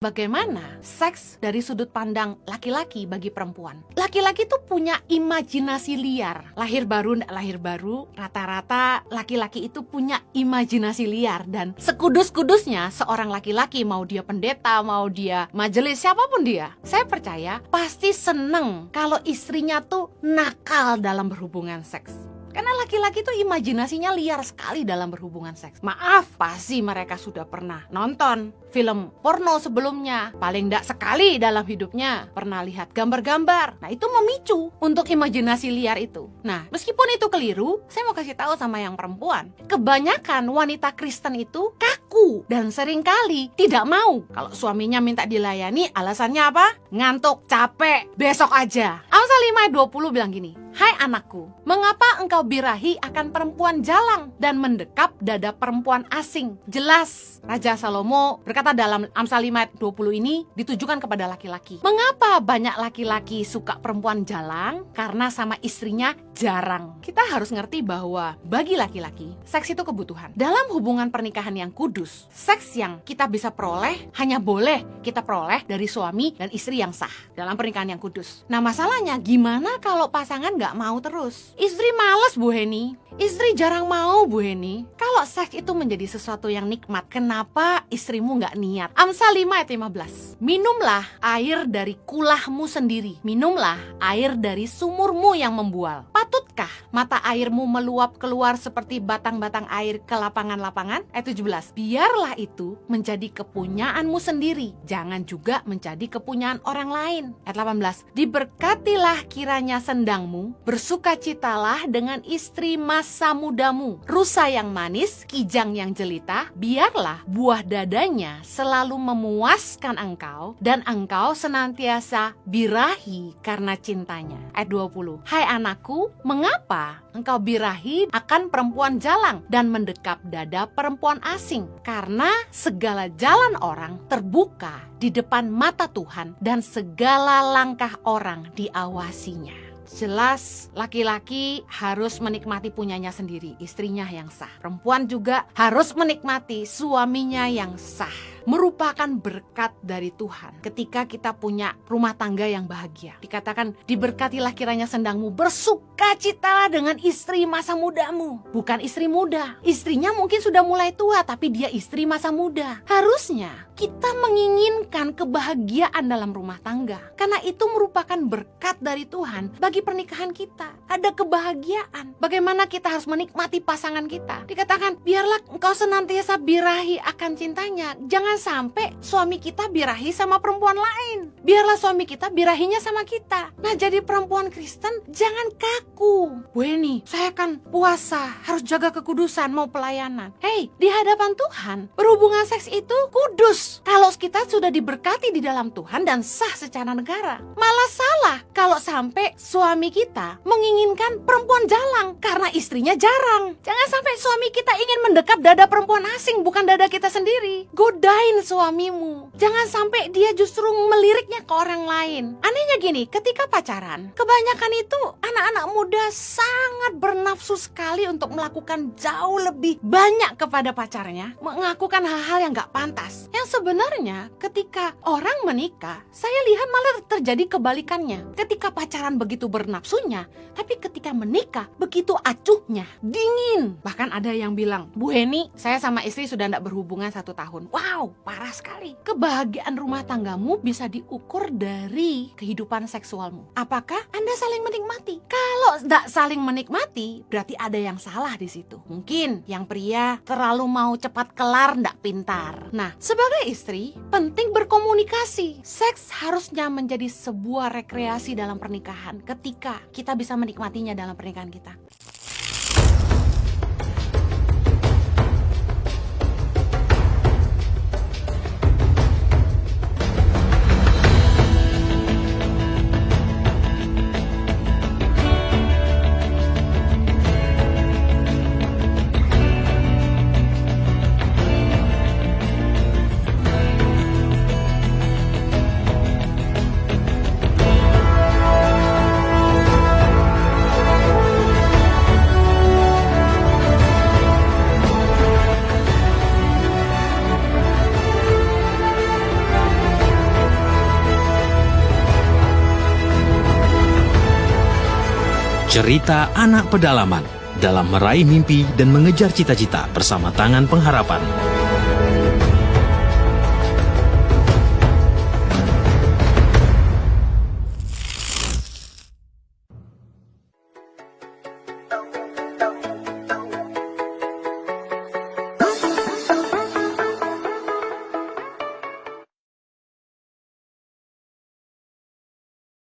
Bagaimana seks dari sudut pandang laki-laki bagi perempuan? Laki-laki tuh punya imajinasi liar. Lahir baru, rata-rata laki-laki itu punya imajinasi liar. Dan sekudus-kudusnya seorang laki-laki, mau dia pendeta, mau dia majelis, siapapun dia, saya percaya pasti seneng kalau istrinya tuh nakal dalam berhubungan seks. Karena laki-laki tuh imajinasinya liar sekali dalam berhubungan seks. Maaf, pasti mereka sudah pernah nonton film porno sebelumnya. Paling tidak sekali dalam hidupnya pernah lihat gambar-gambar. Nah, itu memicu untuk imajinasi liar itu. Nah, meskipun itu keliru, saya mau kasih tahu sama yang perempuan. Kebanyakan wanita Kristen itu kaku dan seringkali tidak mau. Kalau suaminya minta dilayani, alasannya apa? Ngantuk, capek, besok aja. Amsal 5 ayat 20 bilang gini, "Hai anakku, mengapa engkau birahi akan perempuan jalang dan mendekap dada perempuan asing?" Jelas, Raja Salomo berkata dalam Amsal 5 ayat 20 ini ditujukan kepada laki-laki. Mengapa banyak laki-laki suka perempuan jalang? Karena sama istrinya jarang. Kita harus ngerti bahwa bagi laki-laki, seks itu kebutuhan. Dalam hubungan pernikahan yang kudus, seks yang kita bisa peroleh hanya boleh kita peroleh dari suami dan istri yang sah dalam pernikahan yang kudus. Nah, masalahnya gimana kalau pasangan gak mau terus? Istri males, Bu Heni. Istri jarang mau, Bu Heni. Kalau seks itu menjadi sesuatu yang nikmat, kenapa istrimu gak niat? Amsal 5 ayat 15. Minumlah air dari kulahmu sendiri. Minumlah air dari sumurmu yang membual. Patutkah mata airmu meluap keluar seperti batang-batang air ke lapangan-lapangan? Ayat 17. Biarlah itu menjadi kepunyaanmu sendiri. Jangan juga menjadi kepunyaan orang lain. Ayat 18. Diberkatilah kiranya sendangmu, bersukacitalah dengan istri masa mudamu. Rusa yang manis, kijang yang jelita, biarlah buah dadanya selalu memuaskan engkau dan engkau senantiasa birahi karena cintanya. Ayat 20. Hai anakku, mengapa engkau birahi akan perempuan jalang dan mendekap dada perempuan asing? Karena segala jalan orang terbuka di depan mata Tuhan dan segala langkah orang diawasinya. Jelas laki-laki harus menikmati punyanya sendiri, istrinya yang sah. Perempuan juga harus menikmati suaminya yang sah. Merupakan berkat dari Tuhan ketika kita punya rumah tangga yang bahagia. Dikatakan, diberkatilah kiranya sendangmu, bersukacitalah dengan istri masa mudamu. Bukan istri muda, istrinya mungkin sudah mulai tua, tapi dia istri masa muda. Harusnya kita menginginkan kebahagiaan dalam rumah tangga, karena itu merupakan berkat dari Tuhan bagi pernikahan kita. Ada kebahagiaan. Bagaimana kita harus menikmati pasangan kita. Dikatakan, biarlah engkau senantiasa birahi akan cintanya. Jangan sampai suami kita birahi sama perempuan lain. Biarlah suami kita birahinya sama kita. Nah, jadi perempuan Kristen jangan kaku. Weni, saya kan puasa, harus jaga kekudusan, mau pelayanan. Hei, di hadapan Tuhan, berhubungan seks itu kudus. Kalau kita sudah diberkati di dalam Tuhan dan sah secara negara. Malah salah kalau sampai suami kita menginginkan perempuan jalang karena istrinya jarang. Jangan sampai suami kita ingin mendekap dada perempuan asing, bukan dada kita sendiri. Godain suamimu. Jangan sampai dia justru meliriknya ke orang lain. Anehnya gini, ketika pacaran, kebanyakan itu anak-anak muda sangat bernafsu sekali untuk melakukan jauh lebih banyak kepada pacarnya, melakukan hal-hal yang gak pantas. Yang sebenarnya ketika orang menikah, saya lihat malah terjadi kebalikannya. Ketika pacaran begitu bernafsunya, tapi ketika menikah begitu acuhnya, dingin. Bahkan ada yang bilang, Bu Heni, saya sama istri sudah tidak berhubungan 1 tahun. Wow, parah sekali. Kebahagiaan rumah tanggamu bisa diukur dari kehidupan seksualmu. Apakah Anda saling menikmati? Kalau tidak saling menikmati, berarti ada yang salah di situ. Mungkin yang pria terlalu mau cepat kelar, tidak pintar. Nah, sebagai istri, penting berkomunikasi. Seks harusnya menjadi sebuah rekreasi dalam pernikahan ketika kita bisa menikmatinya dalam pernikahan kita. Cerita anak pedalaman dalam meraih mimpi dan mengejar cita-cita bersama Tangan Pengharapan.